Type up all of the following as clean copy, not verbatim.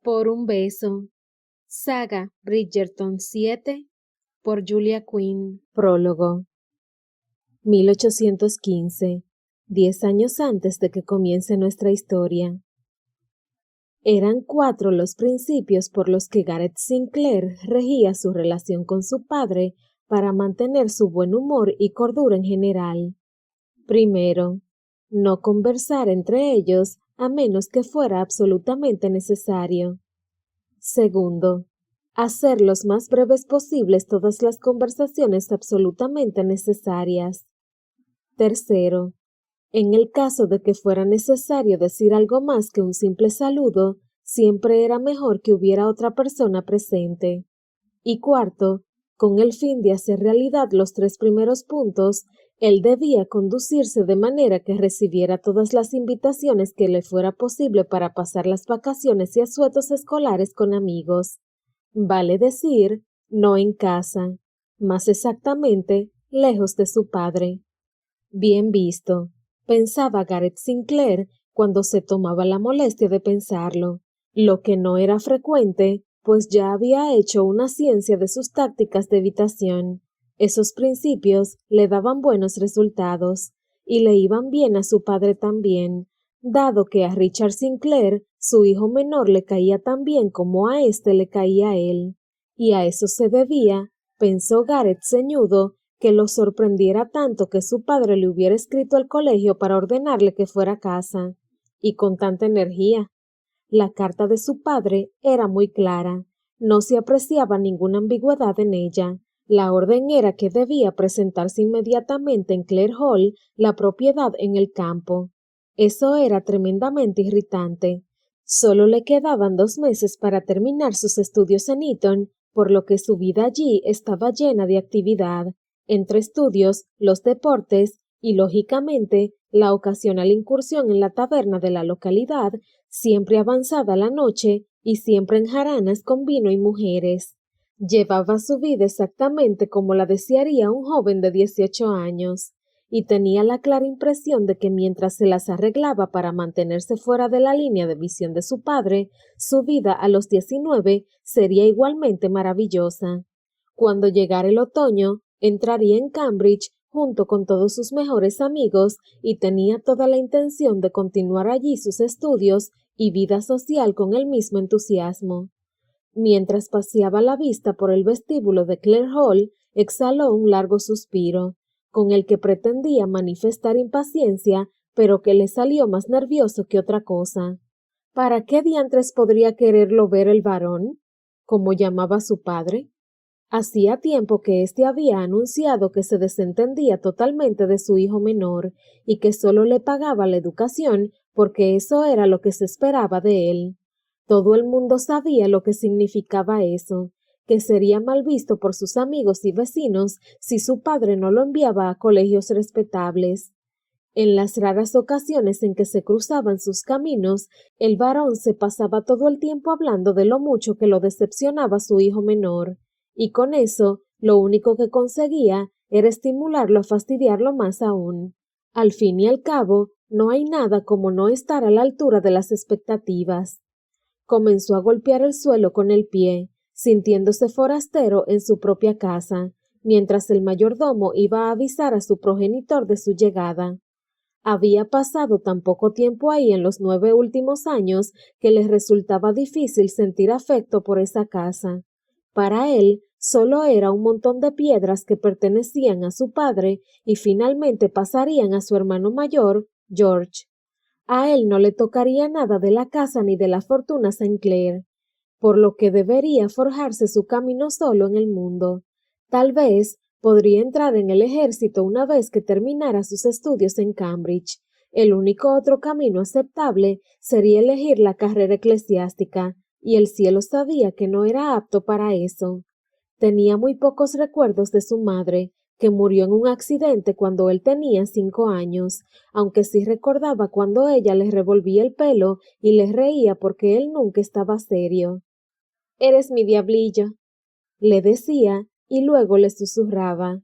Por un beso. Saga Bridgerton 7 por Julia Quinn. Prólogo. 1815, 10 años antes de que comience nuestra historia. Eran 4 los principios por los que Gareth Sinclair regía su relación con su padre para mantener su buen humor y cordura en general. Primero, no conversar entre ellos a menos que fuera absolutamente necesario. Segundo, hacer los más breves posibles todas las conversaciones absolutamente necesarias. Tercero, en el caso de que fuera necesario decir algo más que un simple saludo, siempre era mejor que hubiera otra persona presente. Y cuarto, con el fin de hacer realidad los 3 primeros puntos, él debía conducirse de manera que recibiera todas las invitaciones que le fuera posible para pasar las vacaciones y asuetos escolares con amigos. Vale decir, no en casa, más exactamente, lejos de su padre. Bien visto, pensaba Gareth Sinclair cuando se tomaba la molestia de pensarlo, lo que no era frecuente, pues ya había hecho una ciencia de sus tácticas de evitación. Esos principios le daban buenos resultados, y le iban bien a su padre también, dado que a Richard Sinclair, su hijo menor, le caía tan bien como a éste le caía a él. Y a eso se debía, pensó Gareth ceñudo, que lo sorprendiera tanto que su padre le hubiera escrito al colegio para ordenarle que fuera a casa, y con tanta energía. La carta de su padre era muy clara, no se apreciaba ninguna ambigüedad en ella. La orden era que debía presentarse inmediatamente en Clare Hall, la propiedad en el campo. Eso era tremendamente irritante. Solo le quedaban 2 meses para terminar sus estudios en Eton, por lo que su vida allí estaba llena de actividad, entre estudios, los deportes y, lógicamente, la ocasional incursión en la taberna de la localidad, siempre avanzada la noche y siempre en jaranas con vino y mujeres. Llevaba su vida exactamente como la desearía un joven de 18 años, y tenía la clara impresión de que mientras se las arreglaba para mantenerse fuera de la línea de visión de su padre, su vida a los 19 sería igualmente maravillosa. Cuando llegara el otoño, entraría en Cambridge junto con todos sus mejores amigos y tenía toda la intención de continuar allí sus estudios y vida social con el mismo entusiasmo. Mientras paseaba la vista por el vestíbulo de Clare Hall, exhaló un largo suspiro, con el que pretendía manifestar impaciencia, pero que le salió más nervioso que otra cosa. ¿Para qué diantres podría quererlo ver el varón? ¿Cómo llamaba su padre? Hacía tiempo que éste había anunciado que se desentendía totalmente de su hijo menor y que sólo le pagaba la educación porque eso era lo que se esperaba de él. Todo el mundo sabía lo que significaba eso, que sería mal visto por sus amigos y vecinos si su padre no lo enviaba a colegios respetables. En las raras ocasiones en que se cruzaban sus caminos, el varón se pasaba todo el tiempo hablando de lo mucho que lo decepcionaba su hijo menor, y con eso lo único que conseguía era estimularlo a fastidiarlo más aún. Al fin y al cabo, no hay nada como no estar a la altura de las expectativas. Comenzó a golpear el suelo con el pie, sintiéndose forastero en su propia casa, mientras el mayordomo iba a avisar a su progenitor de su llegada. Había pasado tan poco tiempo ahí en los 9 últimos años que le resultaba difícil sentir afecto por esa casa. Para él, solo era un montón de piedras que pertenecían a su padre y finalmente pasarían a su hermano mayor, George. A él no le tocaría nada de la casa ni de la fortuna Sinclair, por lo que debería forjarse su camino solo en el mundo. Tal vez podría entrar en el ejército una vez que terminara sus estudios en Cambridge. El único otro camino aceptable sería elegir la carrera eclesiástica, y el cielo sabía que no era apto para eso. Tenía muy pocos recuerdos de su madre, que murió en un accidente cuando él tenía 5 años, aunque sí recordaba cuando ella le revolvía el pelo y le reía porque él nunca estaba serio. «Eres mi diablillo», le decía, y luego le susurraba.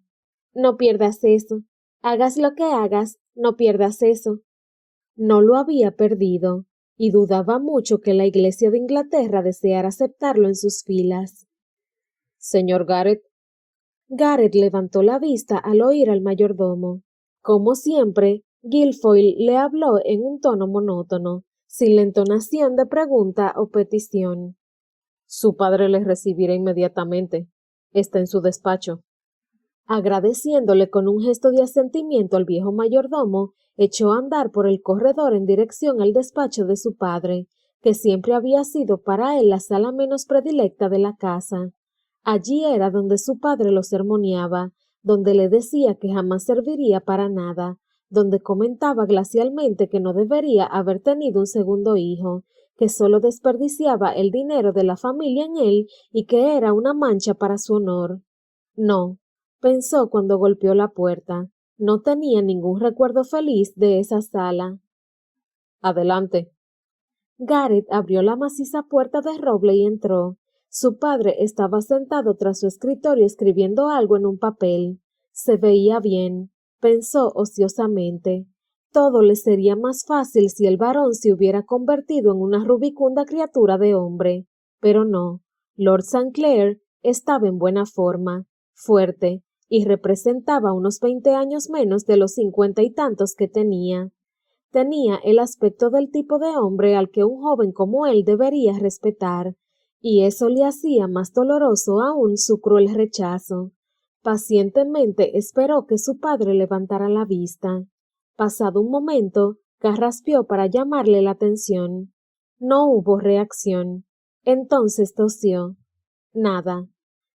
«No pierdas eso. Hagas lo que hagas, no pierdas eso». No lo había perdido. y dudaba mucho que la Iglesia de Inglaterra deseara aceptarlo en sus filas. Señor Garrett. Garrett levantó la vista al oír al mayordomo. Como siempre, Guilfoyle le habló en un tono monótono, sin la entonación de pregunta o petición. Su padre le recibirá inmediatamente. Está en su despacho. Agradeciéndole con un gesto de asentimiento al viejo mayordomo, echó a andar por el corredor en dirección al despacho de su padre, que siempre había sido para él la sala menos predilecta de la casa. Allí era donde su padre lo sermoneaba, donde le decía que jamás serviría para nada, donde comentaba glacialmente que no debería haber tenido un segundo hijo, que solo desperdiciaba el dinero de la familia en él y que era una mancha para su honor. No, pensó cuando golpeó la puerta. No tenía ningún recuerdo feliz de esa sala. Adelante. Garrett abrió la maciza puerta de roble y entró. Su padre estaba sentado tras su escritorio escribiendo algo en un papel. Se veía bien, pensó ociosamente. Todo le sería más fácil si el varón se hubiera convertido en una rubicunda criatura de hombre. Pero no. Lord St. Clair estaba en buena forma, fuerte, y representaba unos 20 años menos de los 50 y tantos que tenía. Tenía el aspecto del tipo de hombre al que un joven como él debería respetar, y eso le hacía más doloroso aún su cruel rechazo. Pacientemente esperó que su padre levantara la vista. Pasado un momento, carraspeó para llamarle la atención. No hubo reacción. Entonces tosió. Nada.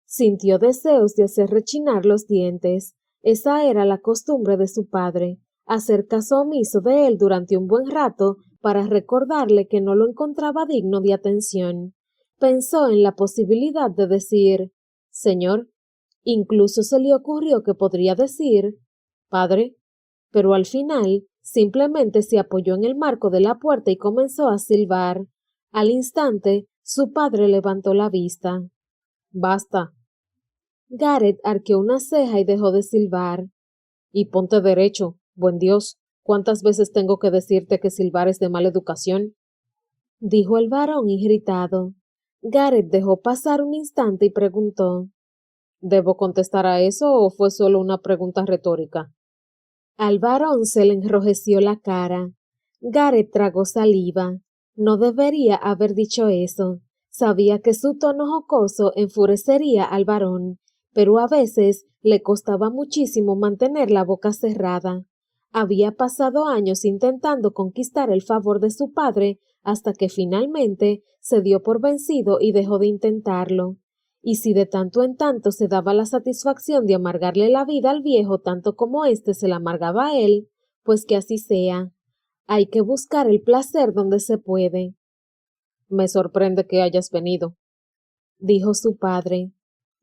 Sintió deseos de hacer rechinar los dientes. Esa era la costumbre de su padre, hacer caso omiso de él durante un buen rato para recordarle que no lo encontraba digno de atención. Pensó en la posibilidad de decir «Señor». Incluso se le ocurrió que podría decir «Padre», pero al final simplemente se apoyó en el marco de la puerta y comenzó a silbar. Al instante, su padre levantó la vista. Basta. Garrett arqueó una ceja y dejó de silbar. Y ponte derecho, buen Dios. ¿Cuántas veces tengo que decirte que silbar es de mala educación? Dijo el varón irritado. Garrett dejó pasar un instante y preguntó. ¿Debo contestar a eso o fue solo una pregunta retórica? Al varón se le enrojeció la cara. Garrett tragó saliva. No debería haber dicho eso. Sabía que su tono jocoso enfurecería al varón, pero a veces le costaba muchísimo mantener la boca cerrada. Había pasado años intentando conquistar el favor de su padre hasta que finalmente se dio por vencido y dejó de intentarlo. Y si de tanto en tanto se daba la satisfacción de amargarle la vida al viejo tanto como éste se la amargaba a él, pues que así sea. Hay que buscar el placer donde se puede. Me sorprende que hayas venido, dijo su padre.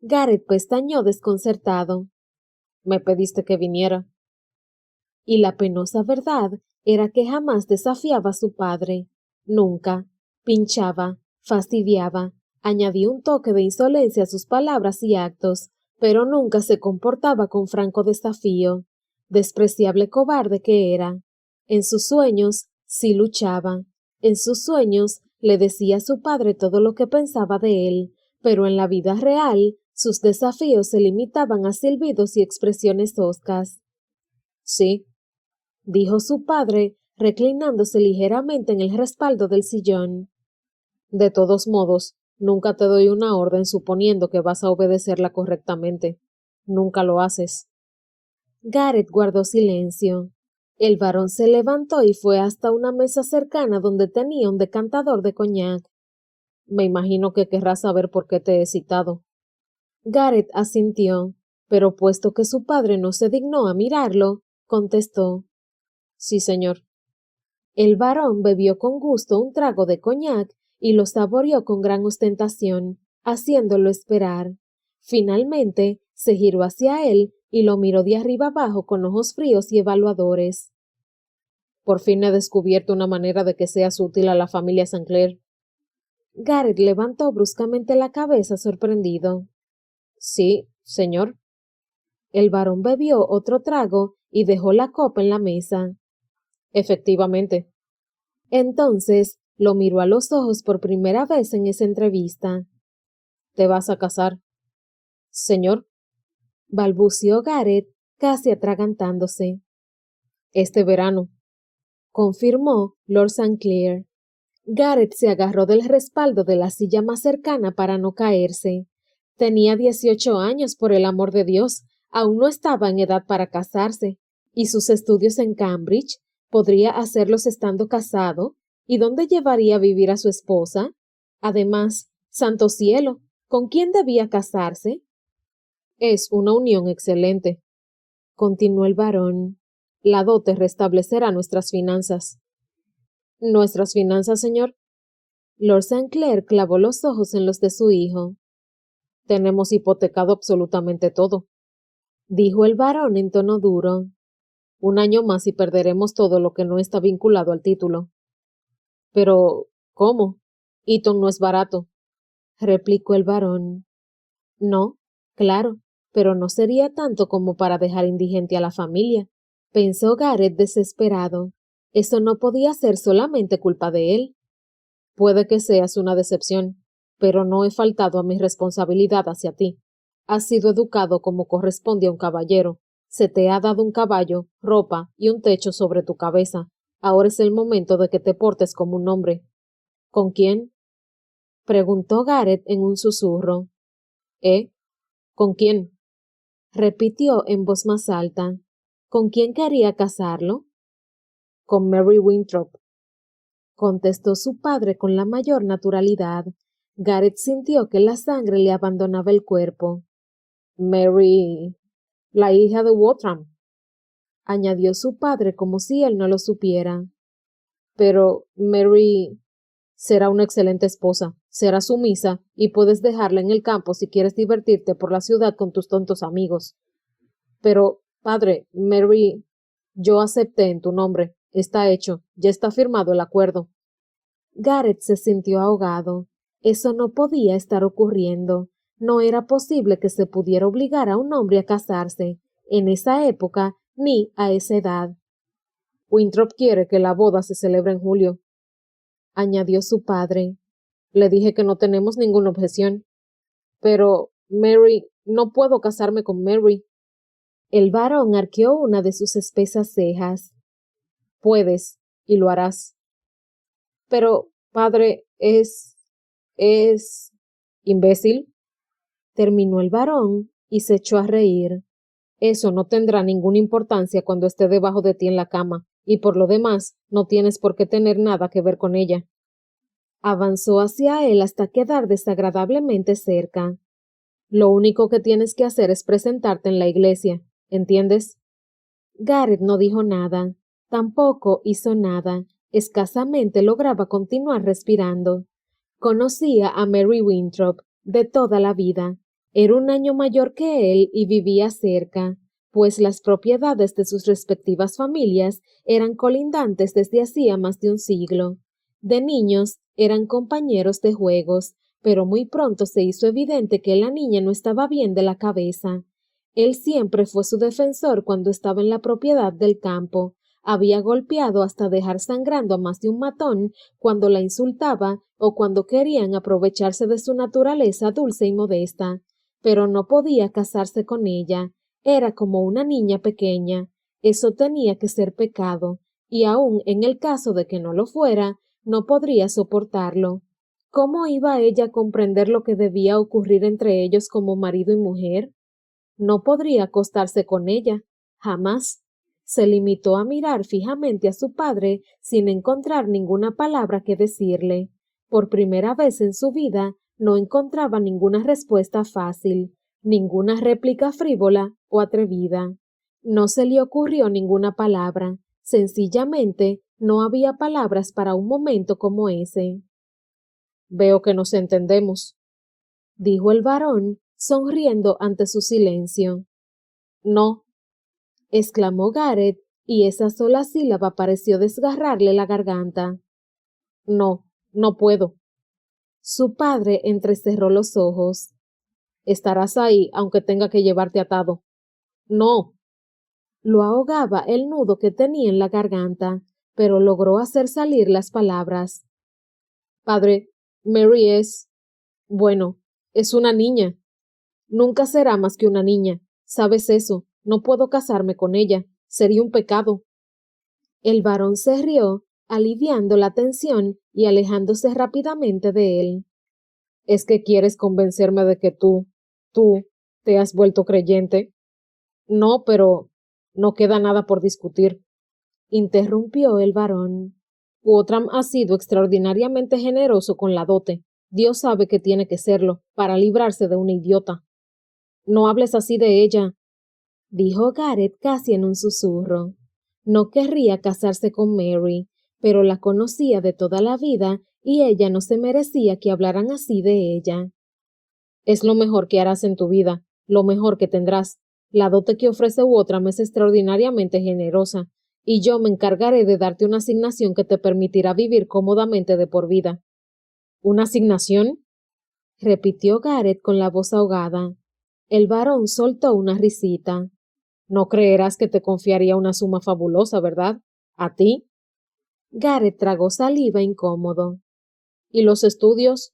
Garrett pestañeó desconcertado. Me pediste que viniera. Y la penosa verdad era que jamás desafiaba a su padre. Nunca. Pinchaba, fastidiaba, añadía un toque de insolencia a sus palabras y actos, pero nunca se comportaba con franco desafío. Despreciable cobarde que era. En sus sueños sí luchaba. En sus sueños le decía a su padre todo lo que pensaba de él, pero en la vida real sus desafíos se limitaban a silbidos y expresiones hoscas. Sí, dijo su padre, reclinándose ligeramente en el respaldo del sillón. De todos modos, nunca te doy una orden suponiendo que vas a obedecerla correctamente. Nunca lo haces. Garrett guardó silencio. El varón se levantó y fue hasta una mesa cercana donde tenía un decantador de coñac. Me imagino que querrás saber por qué te he citado. Garrett asintió, pero puesto que su padre no se dignó a mirarlo, contestó. Sí, señor. El varón bebió con gusto un trago de coñac y lo saboreó con gran ostentación, haciéndolo esperar. Finalmente se giró hacia él y lo miró de arriba abajo con ojos fríos y evaluadores. Por fin he descubierto una manera de que seas útil a la familia St. Clair. Garrett levantó bruscamente la cabeza sorprendido. Sí, señor. El varón bebió otro trago y dejó la copa en la mesa. Efectivamente. Entonces lo miró a los ojos por primera vez en esa entrevista. ¿Te vas a casar? Señor, balbució Gareth, casi atragantándose. Este verano, confirmó Lord St. Clair. Gareth se agarró del respaldo de la silla más cercana para no caerse. Tenía 18 años, por el amor de Dios, aún no estaba en edad para casarse, y sus estudios en Cambridge podría hacerlos estando casado, ¿y dónde llevaría a vivir a su esposa? Además, santo cielo, ¿con quién debía casarse? Es una unión excelente, continuó el barón. La dote restablecerá nuestras finanzas. ¿Nuestras finanzas, señor? Lord St. Clair clavó los ojos en los de su hijo. Tenemos hipotecado absolutamente todo, dijo el barón en tono duro. 1 año más y perderemos todo lo que no está vinculado al título. Pero, ¿cómo? Eton no es barato, replicó el barón. No, claro, pero no sería tanto como para dejar indigente a la familia, pensó Gareth desesperado. Eso no podía ser solamente culpa de él. Puede que seas una decepción, pero no he faltado a mi responsabilidad hacia ti. Has sido educado como corresponde a un caballero. Se te ha dado un caballo, ropa y un techo sobre tu cabeza. Ahora es el momento de que te portes como un hombre. ¿Con quién? Preguntó Gareth en un susurro. ¿Con quién? Repitió en voz más alta. ¿Con quién quería casarlo? Con Mary Winthrop, contestó su padre con la mayor naturalidad. Gareth sintió que la sangre le abandonaba el cuerpo. Mary, la hija de Wotham, añadió su padre como si él no lo supiera. Pero Mary será una excelente esposa, será sumisa y puedes dejarla en el campo si quieres divertirte por la ciudad con tus tontos amigos. Pero, padre, Mary, yo acepté en tu nombre. Está hecho, ya está firmado el acuerdo. Gareth se sintió ahogado. Eso no podía estar ocurriendo. No era posible que se pudiera obligar a un hombre a casarse, en esa época ni a esa edad. Winthrop quiere que la boda se celebre en julio, añadió su padre. Le dije que no tenemos ninguna objeción. Pero, Mary, no puedo casarme con Mary. El varón arqueó una de sus espesas cejas. Puedes, y lo harás. Pero, padre, es imbécil, terminó el varón y se echó a reír. Eso no tendrá ninguna importancia cuando esté debajo de ti en la cama, y por lo demás, no tienes por qué tener nada que ver con ella. Avanzó hacia él hasta quedar desagradablemente cerca. Lo único que tienes que hacer es presentarte en la iglesia, ¿entiendes? Gareth no dijo nada, tampoco hizo nada, escasamente lograba continuar respirando. Conocía a Mary Winthrop de toda la vida. Era 1 año mayor que él y vivía cerca, pues las propiedades de sus respectivas familias eran colindantes desde hacía más de un siglo. De niños eran compañeros de juegos, pero muy pronto se hizo evidente que la niña no estaba bien de la cabeza. Él siempre fue su defensor cuando estaba en la propiedad del campo. Había golpeado hasta dejar sangrando a más de un matón cuando la insultaba o cuando querían aprovecharse de su naturaleza dulce y modesta, pero no podía casarse con ella. Era como una niña pequeña. Eso tenía que ser pecado, y aun en el caso de que no lo fuera, no podría soportarlo. ¿Cómo iba ella a comprender lo que debía ocurrir entre ellos como marido y mujer? No podría acostarse con ella, jamás. Se limitó a mirar fijamente a su padre sin encontrar ninguna palabra que decirle. Por primera vez en su vida no encontraba ninguna respuesta fácil, ninguna réplica frívola o atrevida. No se le ocurrió ninguna palabra, sencillamente no había palabras para un momento como ese. Veo que nos entendemos, dijo el varón, sonriendo ante su silencio. No, exclamó Gareth, y esa sola sílaba pareció desgarrarle la garganta. No, no puedo. Su padre entrecerró los ojos. Estarás ahí, aunque tenga que llevarte atado. No. Lo ahogaba el nudo que tenía en la garganta, pero logró hacer salir las palabras. Padre, Mary bueno, es una niña. Nunca será más que una niña. ¿Sabes eso? No puedo casarme con ella. Sería un pecado. El varón se rió, aliviando la tensión y alejándose rápidamente de él. ¿Es que quieres convencerme de que tú, te has vuelto creyente? No, pero no queda nada por discutir, interrumpió el varón. Outram ha sido extraordinariamente generoso con la dote. Dios sabe que tiene que serlo, para librarse de una idiota. No hables así de ella, dijo Gareth casi en un susurro. No querría casarse con Mary, pero la conocía de toda la vida y ella no se merecía que hablaran así de ella. Es lo mejor que harás en tu vida, lo mejor que tendrás. La dote que ofrece Outram es extraordinariamente generosa, y yo me encargaré de darte una asignación que te permitirá vivir cómodamente de por vida. ¿Una asignación? Repitió Gareth con la voz ahogada. El varón soltó una risita. No creerás que te confiaría una suma fabulosa, ¿verdad? ¿A ti? Gareth tragó saliva incómodo. ¿Y los estudios?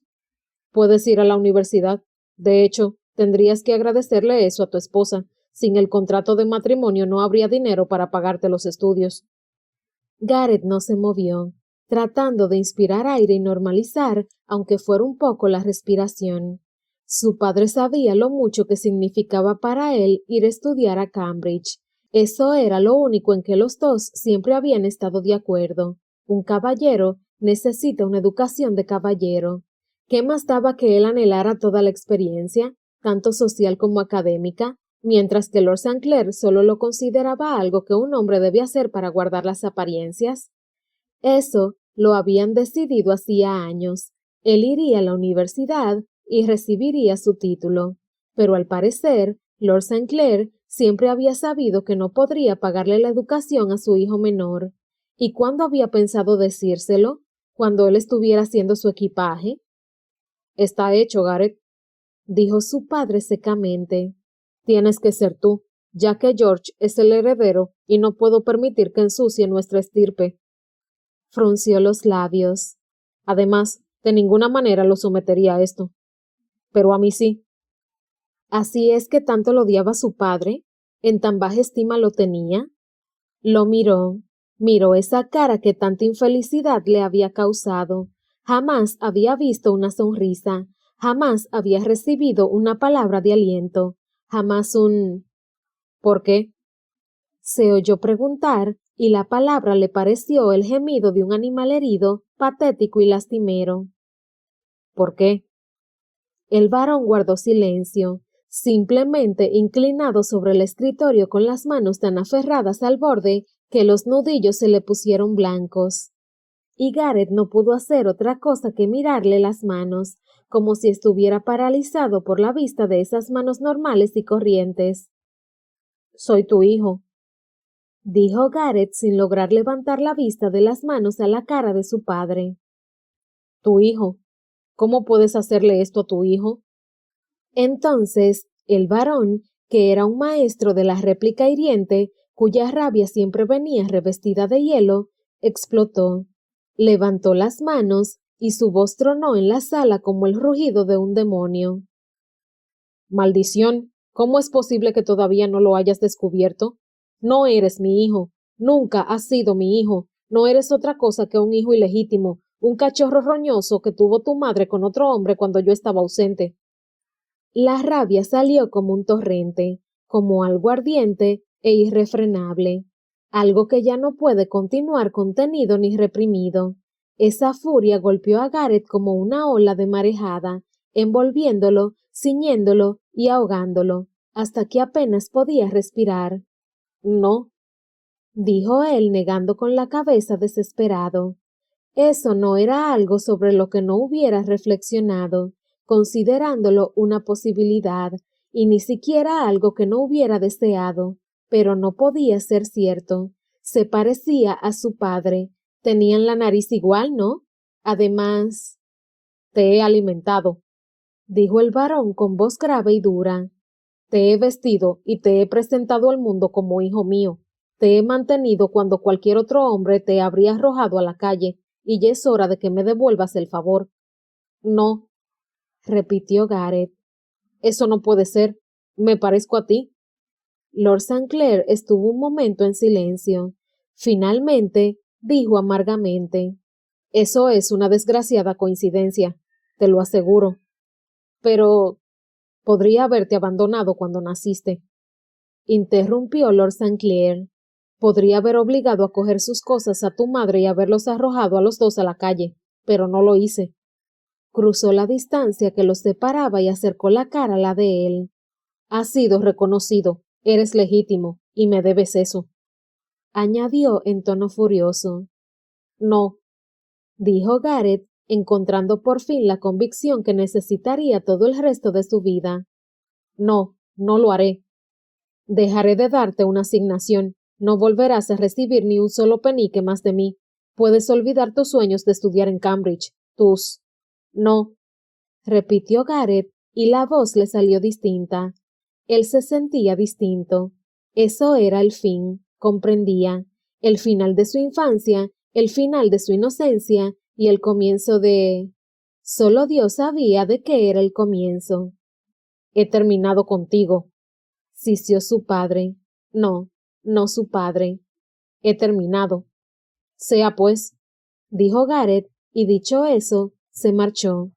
Puedes ir a la universidad. De hecho, tendrías que agradecerle eso a tu esposa. Sin el contrato de matrimonio no habría dinero para pagarte los estudios. Gareth no se movió, tratando de inspirar aire y normalizar, aunque fuera un poco la respiración. Su padre sabía lo mucho que significaba para él ir a estudiar a Cambridge. Eso era lo único en que los dos siempre habían estado de acuerdo. Un caballero necesita una educación de caballero. ¿Qué más daba que él anhelara toda la experiencia, tanto social como académica, mientras que Lord St. Clair solo lo consideraba algo que un hombre debía hacer para guardar las apariencias? Eso lo habían decidido hacía años. Él iría a la universidad y recibiría su título, pero al parecer, Lord St. Clair siempre había sabido que no podría pagarle la educación a su hijo menor. ¿Y cuándo había pensado decírselo? ¿Cuando él estuviera haciendo su equipaje? Está hecho, Gareth, dijo su padre secamente. Tienes que ser tú, ya que George es el heredero y no puedo permitir que ensucie nuestra estirpe. Frunció los labios. Además, de ninguna manera lo sometería a esto. Pero a mí sí. ¿Así es que tanto lo odiaba su padre? ¿En tan baja estima lo tenía? Lo miró esa cara que tanta infelicidad le había causado. Jamás había visto una sonrisa, jamás había recibido una palabra de aliento, jamás un ¿por qué? Se oyó preguntar, y la palabra le pareció el gemido de un animal herido, patético y lastimero. ¿Por qué? El varón guardó silencio, simplemente inclinado sobre el escritorio con las manos tan aferradas al borde que los nudillos se le pusieron blancos. Y Gareth no pudo hacer otra cosa que mirarle las manos, como si estuviera paralizado por la vista de esas manos normales y corrientes. Soy tu hijo, dijo Gareth sin lograr levantar la vista de las manos a la cara de su padre. Tu hijo. ¿Cómo puedes hacerle esto a tu hijo? Entonces, el varón, que era un maestro de la réplica hiriente, cuya rabia siempre venía revestida de hielo, explotó. Levantó las manos y su voz tronó en la sala como el rugido de un demonio. Maldición, ¿cómo es posible que todavía no lo hayas descubierto? No eres mi hijo, nunca has sido mi hijo, no eres otra cosa que un hijo ilegítimo, un cachorro roñoso que tuvo tu madre con otro hombre cuando yo estaba ausente. La rabia salió como un torrente, como algo ardiente e irrefrenable, algo que ya no puede continuar contenido ni reprimido. Esa furia golpeó a Gareth como una ola de marejada, envolviéndolo, ciñéndolo y ahogándolo, hasta que apenas podía respirar. No, dijo él negando con la cabeza desesperado. Eso no era algo sobre lo que no hubiera reflexionado, considerándolo una posibilidad, y ni siquiera algo que no hubiera deseado, pero no podía ser cierto. Se parecía a su padre. Tenían la nariz igual, ¿no? Además, te he alimentado, dijo el varón con voz grave y dura. Te he vestido y te he presentado al mundo como hijo mío. Te he mantenido cuando cualquier otro hombre te habría arrojado a la calle, y ya es hora de que me devuelvas el favor. No, repitió Gareth. eso no puede ser. Me parezco a ti. Lord St. Clair estuvo un momento en silencio. Finalmente, dijo amargamente: Eso es una desgraciada coincidencia, te lo aseguro. Pero podría haberte abandonado cuando naciste. Interrumpió Lord St. Clair. Podría haber obligado a coger sus cosas a tu madre y haberlos arrojado a los dos a la calle, pero no lo hice. Cruzó la distancia que los separaba y acercó la cara a la de él. Has sido reconocido, eres legítimo, y me debes eso, añadió en tono furioso. No, dijo Gareth, encontrando por fin la convicción que necesitaría todo el resto de su vida. No, no lo haré. Dejaré de darte una asignación. No volverás a recibir ni un solo penique más de mí. Puedes olvidar tus sueños de estudiar en Cambridge. Tus... No, repitió Gareth, y la voz le salió distinta. Él se sentía distinto. Eso era el fin, comprendía, el final de su infancia, el final de su inocencia y el comienzo de... Solo Dios sabía de qué era el comienzo. He terminado contigo, sisió su padre. No, no su padre. He terminado. Sea pues, dijo Gareth, y dicho eso, se marchó.